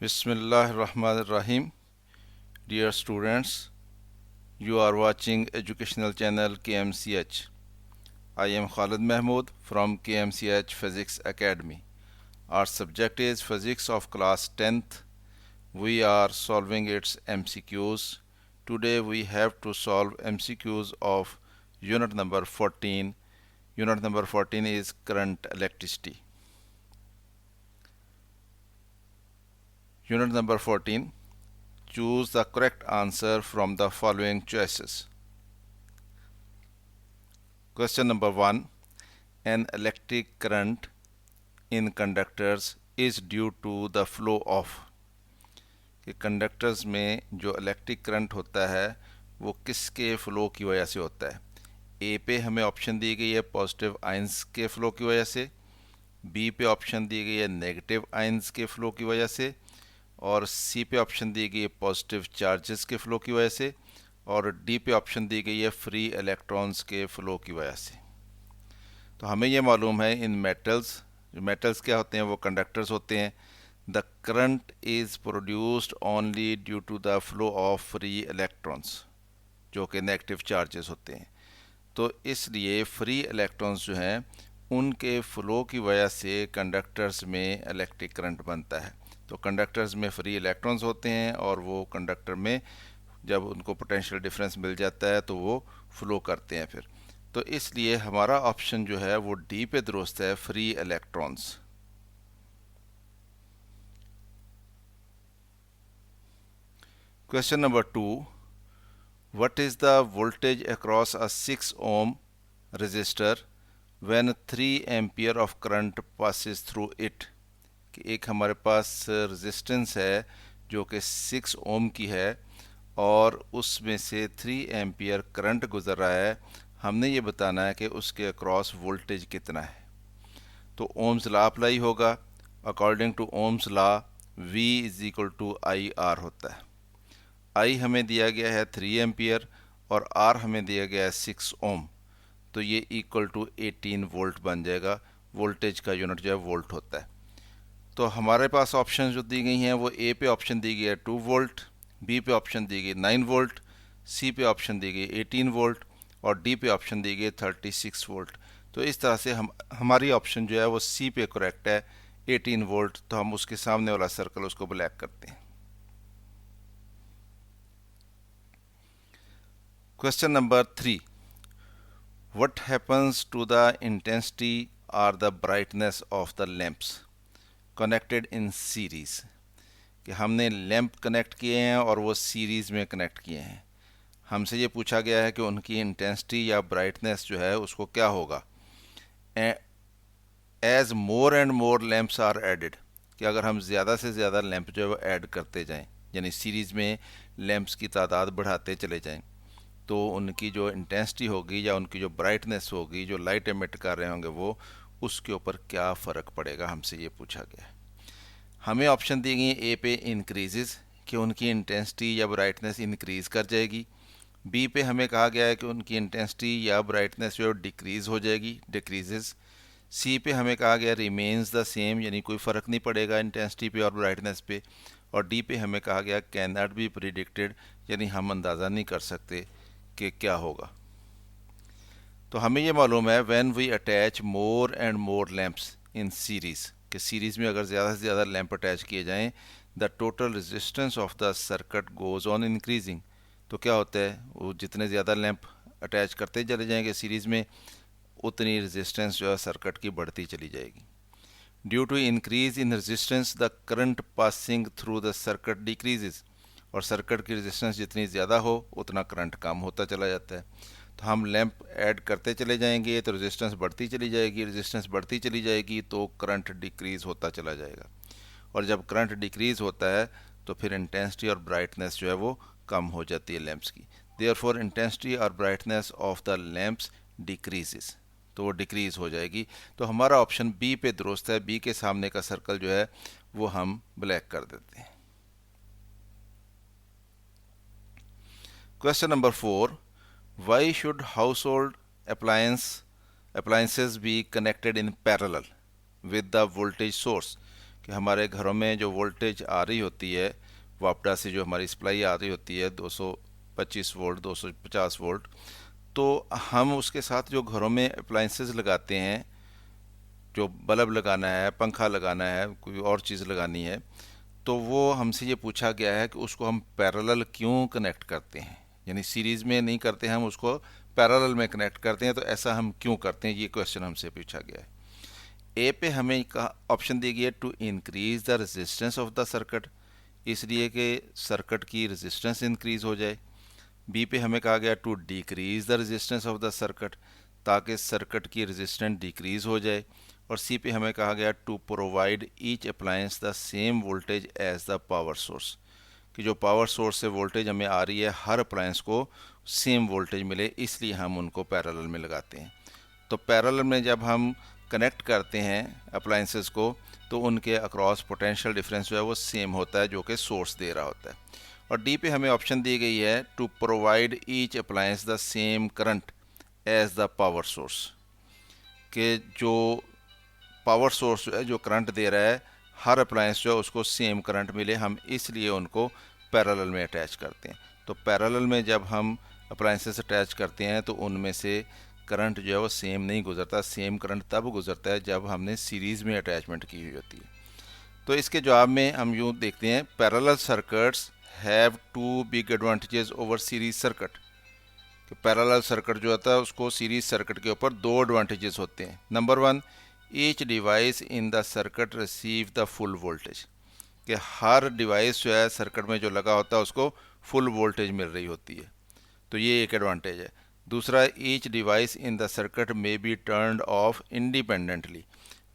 Bismillahirrahmanirrahim. Dear students, you are watching educational channel KMCH. I am Khalid Mahmood from KMCH Physics Academy. Our subject is Physics of class 10th. We are solving its MCQs. Today we have to solve MCQs of unit number 14. Unit number 14 is current electricity. Unit number 14. Choose the correct answer from the following choices. Question number 1. An electric current in conductors is due to the flow of. कि conductors में जो electric current होता है वो किसके flow की वजह से होता है. ए पे हमें ऑप्शन दी गई है पॉजिटिव आयंस के फ्लो की वजह से, बी पे ऑप्शन दी गई है नेगेटिव आयंस के फ्लो की वजह से, और सी पे ऑप्शन दी गई है पॉजिटिव चार्जेस के फ्लो की वजह से, और डी पे ऑप्शन दी गई है फ्री इलेक्ट्रॉन्स के फ्लो की वजह से. तो हमें ये मालूम है इन मेटल्स, जो मेटल्स क्या होते हैं वो कंडक्टर्स होते हैं. The current is produced only due to the flow of free electrons, जो कि नेगेटिव चार्जेस होते हैं. तो इसलिए फ्री इलेक्ट्रॉन्स जो हैं उनके फ्लो की वजह से कंडक्टर्स में इलेक्ट्रिक करंट बनता है. तो कंडक्टर्स में फ्री इलेक्ट्रॉन्स होते हैं और वो कंडक्टर में जब उनको पोटेंशियल डिफरेंस मिल जाता है तो वो फ्लो करते हैं फिर. तो इसलिए हमारा ऑप्शन जो है वो डी पे दुरुस्त है, free electrons. Question number 2. What is the voltage across a 6 ohm resistor when 3 ampere of current passes through it? कि एक हमारे पास रेजिस्टेंस है जो कि 6 ओम की है और उसमें से 3 एम्पियर करंट गुजर रहा है. हमने ये बताना है कि उसके अक्रॉस वोल्टेज कितना है. तो ओम्स लॉ अप्लाई होगा. According to Ohm's law V is equal to I R होता है. I हमें दिया गया है 3 एम्पियर और R हमें दिया गया है 6 ओम. तो ये इक्वल टू 18 वोल्ट बन जाएगा. वोल्टेज का यूनिट जो है वोल्ट होता है. तो हमारे पास ऑप्शन जो दी गई हैं वो ए पे ऑप्शन दी गई है 2 वोल्ट, बी पे ऑप्शन दी गई 9 वोल्ट, सी पे ऑप्शन दी गई 18 वोल्ट और डी पे ऑप्शन दी गई 36 वोल्ट. तो इस तरह से हमारी ऑप्शन जो है वो सी पे करेक्ट है, 18 वोल्ट. तो हम उसके सामने वाला सर्कल उसको ब्लैक करते हैं. Question number 3. What happens to the intensity or the brightness of the lamps connected in series? कि हमने लैंप कनेक्ट किए हैं और वो सीरीज़ में कनेक्ट किए हैं. हमसे ये पूछा गया है कि उनकी इंटेंसिटी या ब्राइटनेस जो है उसको क्या होगा. As more and more lamps are added, कि अगर हम ज़्यादा से ज़्यादा लैंप जो है वो ऐड करते जाएं, यानी सीरीज़ में लैंप्स की तादाद बढ़ाते चले जाएं, तो उनकी जो इंटेंसिटी होगी या उनकी जो ब्राइटनेस होगी, जो लाइट एमिट कर रहे होंगे वो, उसके ऊपर क्या फ़र्क पड़ेगा, हमसे ये पूछा गया है. हमें ऑप्शन दी गई ए पे इंक्रीजेस, कि उनकी इंटेंसिटी या ब्राइटनेस इंक्रीज़ कर जाएगी. बी पे हमें कहा गया है कि उनकी इंटेंसिटी या ब्राइटनेस जो डिक्रीज़ हो जाएगी, डिक्रीजेस. सी पे हमें कहा गया रिमेन्स द सेम, यानी कोई फ़र्क नहीं पड़ेगा इंटेंसिटी पे और ब्राइटनेस पे. और डी पे हमें कहा गया कैन नॉट बी प्रिडिक्टेड, यानी हम अंदाज़ा नहीं कर सकते कि क्या होगा. तो हमें ये मालूम है when we attach more and more lamps in series, कि सीरीज़ में अगर ज़्यादा से ज़्यादा लैंप अटैच किए जाएं, the total resistance of the circuit goes on increasing. तो क्या होता है, वो जितने ज़्यादा लैंप अटैच करते चले जाएंगे सीरीज़ में, उतनी रेजिस्टेंस जो है सर्किट की बढ़ती चली जाएगी. Due to increase in resistance the current passing through the circuit decreases, और सर्किट की रेजिस्टेंस जितनी ज़्यादा हो उतना करंट कम होता चला जाता है. तो हम लैंप ऐड करते चले जाएंगे तो रेजिस्टेंस बढ़ती चली जाएगी, रेजिस्टेंस बढ़ती चली जाएगी तो करंट डिक्रीज़ होता चला जाएगा. और जब करंट डिक्रीज़ होता है तो फिर इंटेंसिटी और ब्राइटनेस जो है वो कम हो जाती है लैंप्स की. देयरफॉर इंटेंसिटी और brightness of the lamps decreases, तो वो डिक्रीज़ हो जाएगी. तो हमारा ऑप्शन बी पे दुरुस्त है. बी के सामने का सर्कल जो है वो हम ब्लैक कर देते हैं. Question number 4. Why should household appliances be connected in parallel with the voltage source? कि हमारे घरों में जो वोल्टेज आ रही होती है, वापडा से जो हमारी सप्लाई आ रही होती है 225 वोल्ट, 250 वोल्ट, तो हम उसके साथ जो घरों में अप्लाइंसेस लगाते हैं, जो बल्ब लगाना है, पंखा लगाना है, कोई और चीज़ लगानी है, तो वो हमसे ये पूछा गया है कि उसको हम पैरेलल क्यों कनेक्ट करते हैं, यानी सीरीज़ में नहीं करते हैं, हम उसको पैरेलल में कनेक्ट करते हैं, तो ऐसा हम क्यों करते हैं, ये क्वेश्चन हमसे पूछा गया है। ए पे हमें ऑप्शन दी गई है to increase the resistance of the circuit, इसलिए कि सर्किट की रेजिस्टेंस इंक्रीज हो जाए। बी पे हमें कहा गया to decrease the resistance of the circuit, ताकि सर्किट की रेजिस्टेंस डिक्रीज हो जाए। और सी पे हमें कहा गया to provide each appliance the same voltage as the power source, कि जो पावर सोर्स से वोल्टेज हमें आ रही है हर अप्लायंस को सेम वोल्टेज मिले, इसलिए हम उनको पैरेलल में लगाते हैं। तो पैरेलल में जब हम कनेक्ट करते हैं अप्लायंसेस को, तो उनके अक्रॉस पोटेंशियल डिफरेंस जो है वो सेम होता है, जो कि सोर्स दे रहा होता है। और डी पे हमें ऑप्शन दी गई है to provide each appliance the same current as the power source, कि जो पावर सोर्स जो है, जो करंट दे रहा है, हर अप्लायंस जो है उसको सेम करंट मिले, हम इसलिए उनको पैरेलल में अटैच करते हैं। तो पैरेलल में जब हम अप्लायंसेस अटैच करते हैं तो उनमें से करंट जो है वो सेम नहीं गुजरता, सेम करंट तब गुजरता है जब हमने सीरीज़ में अटैचमेंट की हुई होती है। तो इसके जवाब में हम यूँ देखते हैं, parallel circuits have two big advantages over series circuit, कि पैरेलल सर्किट जो होता है उसको सीरीज सर्किट के ऊपर दो एडवांटेजेस होते हैं। Number one, each device in the circuit receive the full voltage, कि हर डिवाइस जो है सर्किट में जो लगा होता है उसको फुल वोल्टेज मिल रही होती है, तो ये एक एडवांटेज है। दूसरा, each device in the circuit may be turned of independently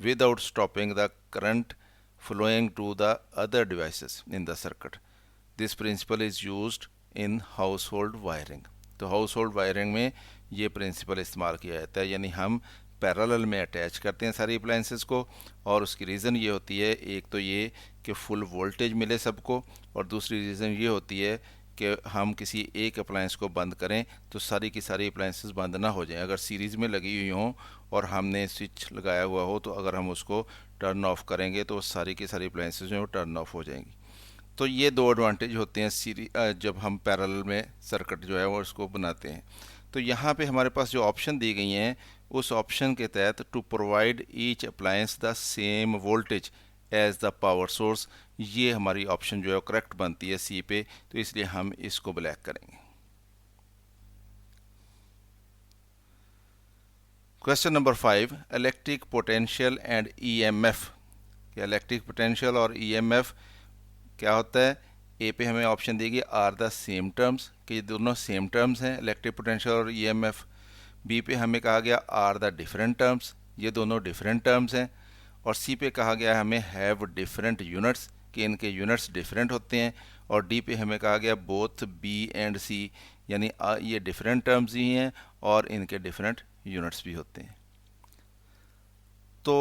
without stopping the current flowing to the other devices in the circuit. This principle is used in household wiring. तो house hold wiring में ये principal इस्तेमाल किया जाता है, यानी हम parallel में अटैच करते हैं सारी अप्लायंसेस को, और उसकी रीज़न ये होती है, एक तो ये कि फुल वोल्टेज मिले सबको, और दूसरी रीज़न ये होती है कि हम किसी एक अप्लायंस को बंद करें तो सारी की सारी अप्लायंसेस बंद ना हो जाएं। अगर सीरीज़ में लगी हुई हों और हमने स्विच लगाया हुआ हो, तो अगर हम उसको टर्न ऑफ करेंगे तो सारी की सारी अप्लायंसेस जो है वो टर्न ऑफ हो जाएंगी। तो ये दो एडवांटेज होते हैं जब हम पैरेलल में सर्किट जो है वो उसको बनाते हैं। तो यहाँ पे हमारे पास जो ऑप्शन दी गई हैं, उस ऑप्शन के तहत to provide each appliance the same voltage as the power source, ये हमारी ऑप्शन जो है करेक्ट बनती है सी पे, तो इसलिए हम इसको ब्लैक करेंगे। Question number 5, electric potential and EMF. Electric potential और ईएमएफ क्या होता है। ए पे हमें ऑप्शन देगी आर द सेम टर्म्स, कि ये दोनों सेम टर्म्स हैं, इलेक्ट्रिक पोटेंशियल और ईएमएफ। बी पे हमें कहा गया आर द डिफरेंट टर्म्स, ये दोनों डिफरेंट टर्म्स हैं। और सी पे कहा गया हमें हैव डिफरेंट यूनिट्स, कि इनके यूनिट्स डिफरेंट होते हैं। और डी पे हमें कहा गया बोथ बी एंड सी, यानी ये डिफरेंट टर्म्स ही हैं और इनके डिफरेंट यूनिट्स भी होते हैं। तो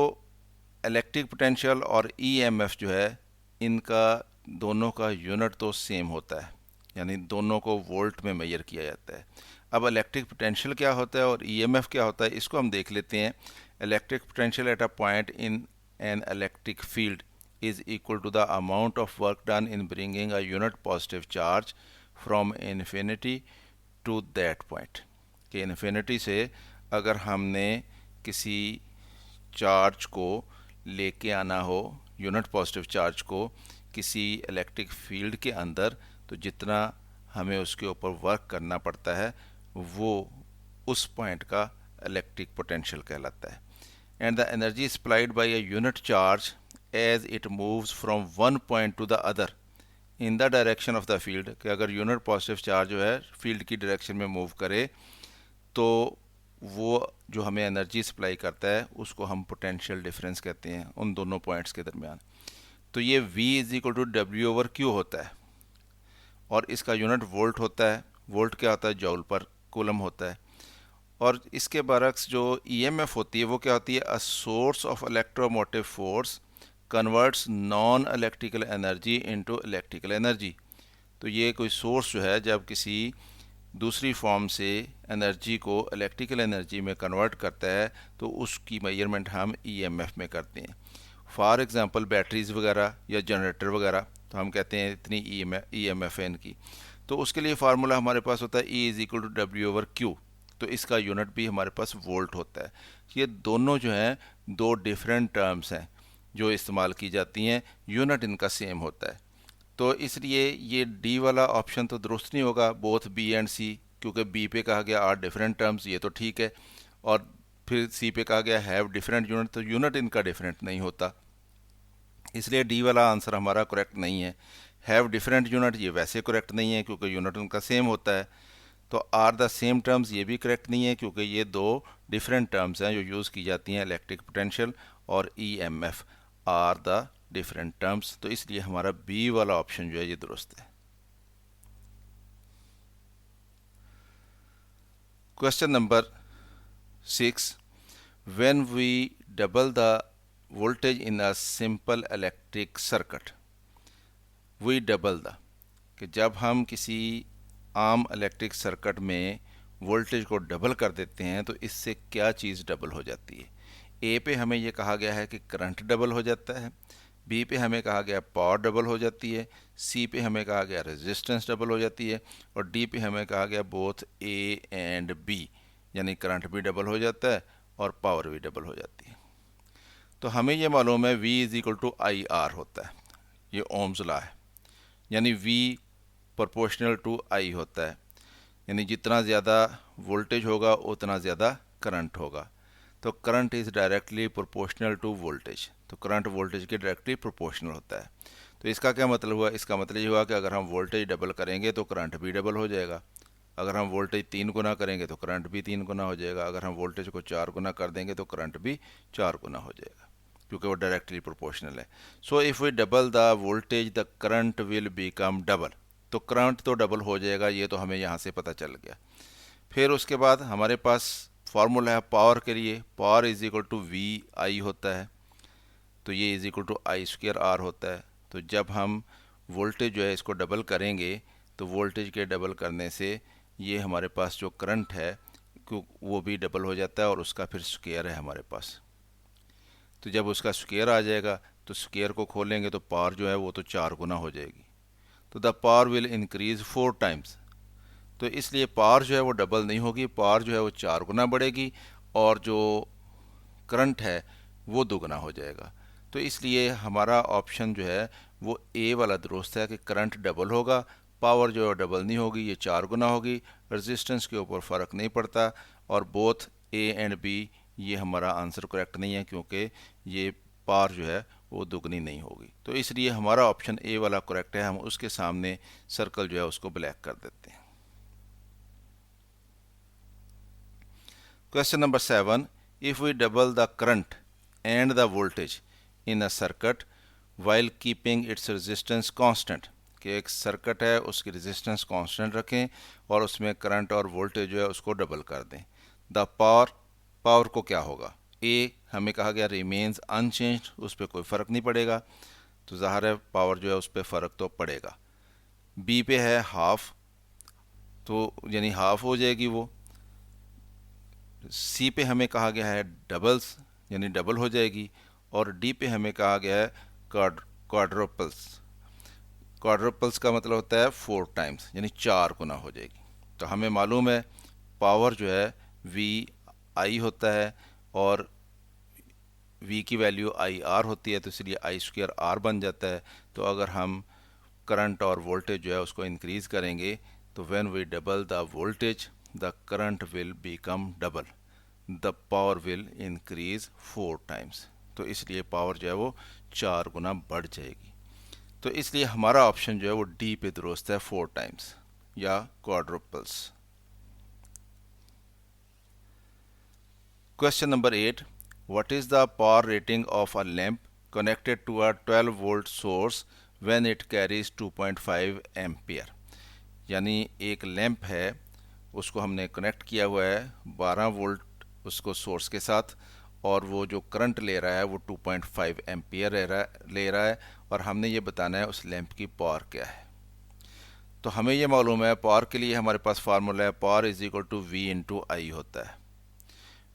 इलेक्ट्रिक पोटेंशियल और ईएमएफ जो है, इनका दोनों का यूनिट तो सेम होता है, यानी दोनों को वोल्ट में मेजर किया जाता है। अब इलेक्ट्रिक पोटेंशियल क्या होता है और ईएमएफ क्या होता है, इसको हम देख लेते हैं। Electric potential at a point in an electric field is equal to the amount of work done in bringing a unit positive charge from infinity to that point, कि इन्फिनिटी से अगर हमने किसी चार्ज को लेके आना हो, यूनिट पॉजिटिव चार्ज को किसी इलेक्ट्रिक फील्ड के अंदर, तो जितना हमें उसके ऊपर वर्क करना पड़ता है वो उस पॉइंट का इलेक्ट्रिक पोटेंशियल कहलाता है। And the energy supplied by a unit charge as it moves from one point to the other in the direction of the field, कि अगर यूनिट पॉजिटिव चार्ज जो है फील्ड की डायरेक्शन में move करे तो वो जो हमें एनर्जी सप्लाई करता है उसको हम पोटेंशियल डिफरेंस कहते हैं उन दोनों पॉइंट्स के दरमियान। तो ये V is equal to W over Q होता है, और इसका यूनिट वोल्ट होता है। वोल्ट क्या होता है, जूल पर कूलम होता है। और इसके बरक्स जो EMF होती है वो क्या होती है, a source of electromotive force converts non electrical energy into electrical energy. तो ये कोई सोर्स जो है जब किसी दूसरी फॉर्म से एनर्जी को इलेक्ट्रिकल एनर्जी में कन्वर्ट करता है तो उसकी मेजरमेंट हम EMF में करते हैं। फॉर एग्ज़ाम्पल बैटरीज़ वगैरह या जनरेटर वगैरह, तो हम कहते हैं इतनी EMF है इनकी, तो उसके लिए फार्मूला हमारे पास होता है E=W/Q। तो इसका यूनिट भी हमारे पास वोल्ट होता है। ये दोनों जो हैं दो डिफरेंट टर्म्स हैं जो इस्तेमाल की जाती हैं, यूनिट इनका सेम होता है। तो इसलिए ये डी वाला ऑप्शन तो दुरुस्त नहीं होगा, बोथ बी एंड सी, क्योंकि बी पे कहा गया आर डिफरेंट टर्म्स, ये तो ठीक है, और फिर सी पे कहा गया हैव डिफरेंट यूनिट, तो यूनिट इनका डिफरेंट नहीं होता, इसलिए डी वाला आंसर हमारा करेक्ट नहीं है। हैव डिफरेंट यूनिट ये वैसे करेक्ट नहीं है क्योंकि यूनिट उनका सेम होता है। तो आर द सेम टर्म्स ये भी करेक्ट नहीं है क्योंकि ये दो डिफरेंट टर्म्स हैं जो यूज़ की जाती हैं, इलेक्ट्रिक पोटेंशियल और EMF are the different terms. तो इसलिए हमारा बी वाला ऑप्शन जो है ये दुरुस्त है। Question number 6, when we double the voltage in a simple electric circuit, we double the, कि जब हम किसी आम इलेक्ट्रिक सर्किट में वोल्टेज को डबल कर देते हैं तो इससे क्या चीज़ डबल हो जाती है। ए पे हमें ये कहा गया है कि करंट डबल हो जाता है, बी पे हमें कहा गया पावर डबल हो जाती है, सी पे हमें कहा गया रेजिस्टेंस डबल हो जाती है, और डी पे हमें कहा गया बोथ ए एंड बी, यानी करंट भी डबल हो जाता है और पावर भी डबल हो जाती है। तो हमें ये मालूम है V=IR होता है, ये ओम्स लॉ है, यानी V प्रोपोर्शनल टू I होता है, यानी जितना ज़्यादा वोल्टेज होगा उतना ज़्यादा करंट होगा। तो current is directly proportional to voltage, तो करंट वोल्टेज के डायरेक्टली प्रोपोर्शनल होता है। तो इसका क्या मतलब हुआ, इसका मतलब ये हुआ कि अगर हम वोल्टेज डबल करेंगे तो करंट भी डबल हो जाएगा, अगर हम वोल्टेज 3 गुना करेंगे तो करंट भी 3 गुना हो जाएगा, अगर हम वोल्टेज को 4 गुना कर देंगे तो करंट भी 4 गुना हो जाएगा, क्योंकि वो डायरेक्टली प्रोपोर्शनल है। So if we double the voltage the current will become double, तो करंट तो डबल हो जाएगा, ये तो हमें यहाँ से पता चल गया। फिर उसके बाद हमारे पास फार्मूला है पावर के लिए, पावर =VI होता है, तो ये I²R होता है। तो जब हम वोल्टेज जो है इसको डबल करेंगे तो वोल्टेज के डबल करने से ये हमारे पास जो करंट है वो भी डबल हो जाता है और उसका फिर स्क्वायर है हमारे पास। तो जब उसका स्क्वायर आ जाएगा तो स्क्वायर को खोलेंगे तो पावर जो है वो तो 4 गुना हो जाएगी, तो the power will increase 4 times. तो इसलिए पावर जो है वो डबल नहीं होगी, पावर जो है वो 4 गुना बढ़ेगी और जो करंट है वो दुगना हो जाएगा। तो इसलिए हमारा ऑप्शन जो है वो ए वाला दुरुस्त है कि करंट डबल होगा, पावर जो है डबल नहीं होगी, ये 4 गुना होगी, रेजिस्टेंस के ऊपर फ़र्क नहीं पड़ता, और बोथ ए एंड बी ये हमारा आंसर करेक्ट नहीं है क्योंकि ये पावर जो है वो दुगनी नहीं होगी। तो इसलिए हमारा ऑप्शन ए वाला करेक्ट है, हम उसके सामने सर्कल जो है उसको ब्लैक कर देते हैं। Question number 7, if we double the current and the voltage in a circuit while keeping its resistance constant, कि एक सर्किट है उसकी रेजिस्टेंस कांस्टेंट रखें और उसमें करंट और वोल्टेज जो है उसको डबल कर दें। द पावर, पावर को क्या होगा, ए हमें कहा गया रिमेन्स अनचेंज्ड, उस पर कोई फ़र्क नहीं पड़ेगा, तो ज़ाहिर है पावर जो है उस पर फ़र्क तो पड़ेगा। बी पे है हाफ, तो यानी हाफ हो जाएगी वो। सी पे हमें कहा गया है डबल्स, यानी डबल हो जाएगी, और डी पे हमें कहा गया है क्वाड्रुपल्स। क्वाड्रुपल्स का मतलब होता है 4 टाइम्स, यानी 4 गुना हो जाएगी। तो हमें मालूम है पावर जो है VI होता है और V की वैल्यू IR होती है, तो इसलिए I²R बन जाता है। तो अगर हम करंट और वोल्टेज जो है उसको इंक्रीज़ करेंगे तो when we double the voltage the current will become double, the power will increase 4 times. तो इसलिए पावर जो है वो 4 गुना बढ़ जाएगी। तो इसलिए हमारा ऑप्शन जो है वो डी पे दुरुस्त है, 4 टाइम्स या quadruples. Question number 8, what is the power rating of a lamp connected to a 12 volt source when it carries 2.5 ampere, यानी एक लैम्प है उसको हमने कनेक्ट किया हुआ है 12 वोल्ट उसको सोर्स के साथ, और वो जो करंट ले रहा है वो 2.5 एम्पियर ले रहा है, और हमने ये बताना है उस लैंप की पावर क्या है। तो हमें ये मालूम है पावर के लिए हमारे पास फार्मूला है पावर =V × I होता है।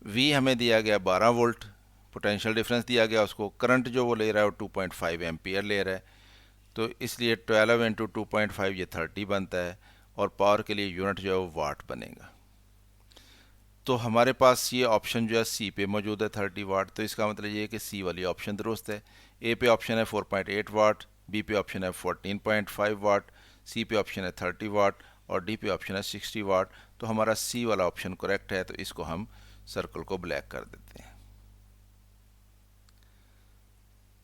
V हमें दिया गया 12 वोल्ट, पोटेंशियल डिफरेंस दिया गया उसको, करंट जो वो ले रहा है वो 2.5 एम्पियर ले रहा है, तो इसलिए 12 इंटू 2.5 ये 30 बनता है, और पावर के लिए यूनिट जो है वो वाट बनेगा। तो हमारे पास ये ऑप्शन जो है सी पे मौजूद है 30 वाट, तो इसका मतलब ये है कि सी वाली ऑप्शन दुरुस्त है। ए पे ऑप्शन है 4.8 वाट, बी पे ऑप्शन है 14.5 वाट, सी पे ऑप्शन है 30 वाट और डी पे ऑप्शन है 60 वाट। तो हमारा सी वाला ऑप्शन करेक्ट है, तो इसको हम सर्कल को ब्लैक कर देते हैं।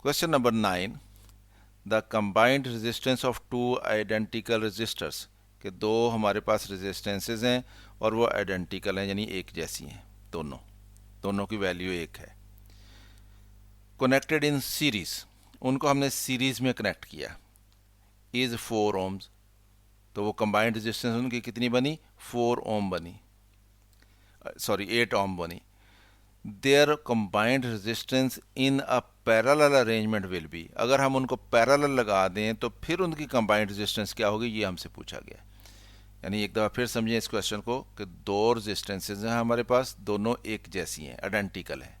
Question number 9, the combined resistance of two identical resistors, कि दो हमारे पास रेजिस्टेंसेस हैं और वो आइडेंटिकल हैं, यानी एक जैसी हैं, दोनों की वैल्यू एक है। कनेक्टेड इन सीरीज, उनको हमने सीरीज में कनेक्ट किया, इज 4 ओम्स, तो वो कंबाइंड रेजिस्टेंस उनकी कितनी बनी, 4 ओम बनी, सॉरी 8 ओम बनी। Their combined resistance in a parallel arrangement will be, अगर हम उनको पैरेलल लगा दें तो फिर उनकी कंबाइंड रेजिस्टेंस क्या होगी, ये हमसे पूछा गया। यानी एक दफ़ा फिर समझें इस क्वेश्चन को कि दो रेजिस्टेंसेज हैं हमारे पास, दोनों एक जैसी हैं, आइडेंटिकल हैं,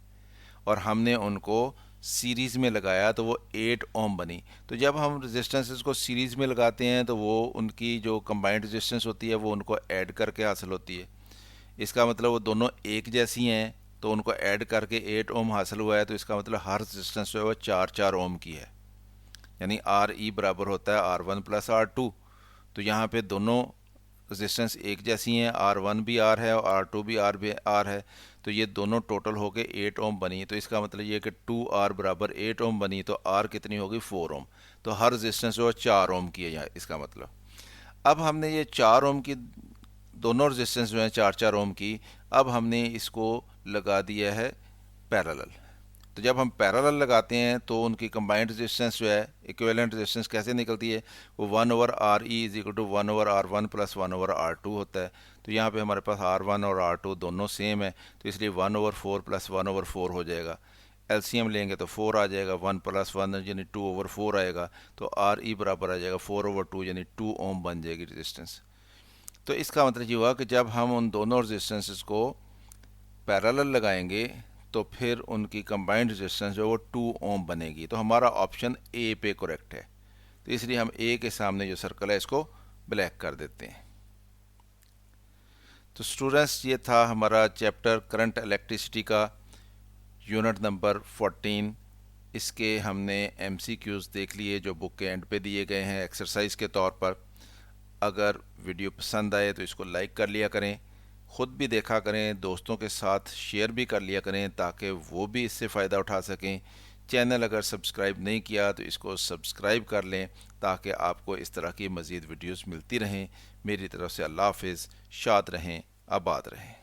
और हमने उनको सीरीज़ में लगाया तो वो 8 ओम बनी। तो जब हम रेजिस्टेंसेस को सीरीज़ में लगाते हैं तो वो उनकी जो कंबाइंड रेजिस्टेंस होती है वो उनको ऐड करके हासिल होती है। इसका मतलब वो दोनों एक जैसी हैं, तो उनको ऐड करके 8 ओम हासिल हुआ है, तो इसका मतलब हर रेजिस्टेंस जो है वो 4 ओम की है, यानी आर ई बराबर होता है R1 प्लस R2। तो यहाँ पे दोनों रेजिस्टेंस एक जैसी हैं, R1 भी R है और R2 भी R है, तो ये दोनों टोटल होके 8 ओम बनी। तो इसका मतलब ये कि 2R बराबर 8 ओम बनी, तो R कितनी होगी, 4 ओम। तो हर रेजिस्टेंस जो है 4 ओम की है यहाँ, इसका मतलब। अब हमने ये 4 ओम की दोनों रेजिस्टेंस जो हैं 4 ओम की, अब हमने इसको लगा दिया है पैरेलल। तो जब हम पैरेलल लगाते हैं तो उनकी कंबाइंड रेजिस्टेंस जो है, इक्विवेलेंट रेजिस्टेंस कैसे निकलती है, वो 1/RE is equal to 1/R1 plus 1/R2 होता है। तो यहाँ पे हमारे पास R1 और R2 दोनों सेम है, तो इसलिए 1/4 प्लस 1/4 हो जाएगा। एलसीएम लेंगे तो 4 आ जाएगा, 1 प्लस 1 यानी 2/4 आएगा, तो RE बराबर आ जाएगा 4/2 यानी 2 ओम बन जाएगी रेजिस्टेंस। तो इसका मतलब ये हुआ कि जब हम उन दोनों रेजिस्टेंसेस को पैरेलल लगाएंगे तो फिर उनकी कंबाइंड रेजिस्टेंस जो वो 2 ओम बनेगी। तो हमारा ऑप्शन ए पे करेक्ट है, तो इसलिए हम ए के सामने जो सर्कल है इसको ब्लैक कर देते हैं। तो स्टूडेंट्स, ये था हमारा चैप्टर करंट इलेक्ट्रिसिटी का यूनिट नंबर 14। इसके हमने MCQs देख लिए जो बुक के एंड पे दिए गए हैं एक्सरसाइज के तौर पर। अगर वीडियो पसंद आए तो इसको लाइक कर लिया करें, ख़ुद भी देखा करें, दोस्तों के साथ शेयर भी कर लिया करें ताकि वो भी इससे फ़ायदा उठा सकें। चैनल अगर सब्सक्राइब नहीं किया तो इसको सब्सक्राइब कर लें ताकि आपको इस तरह की मज़ीद वीडियोस मिलती रहें। मेरी तरफ से अल्लाह हाफ़िज़, शाद रहें, आबाद रहें।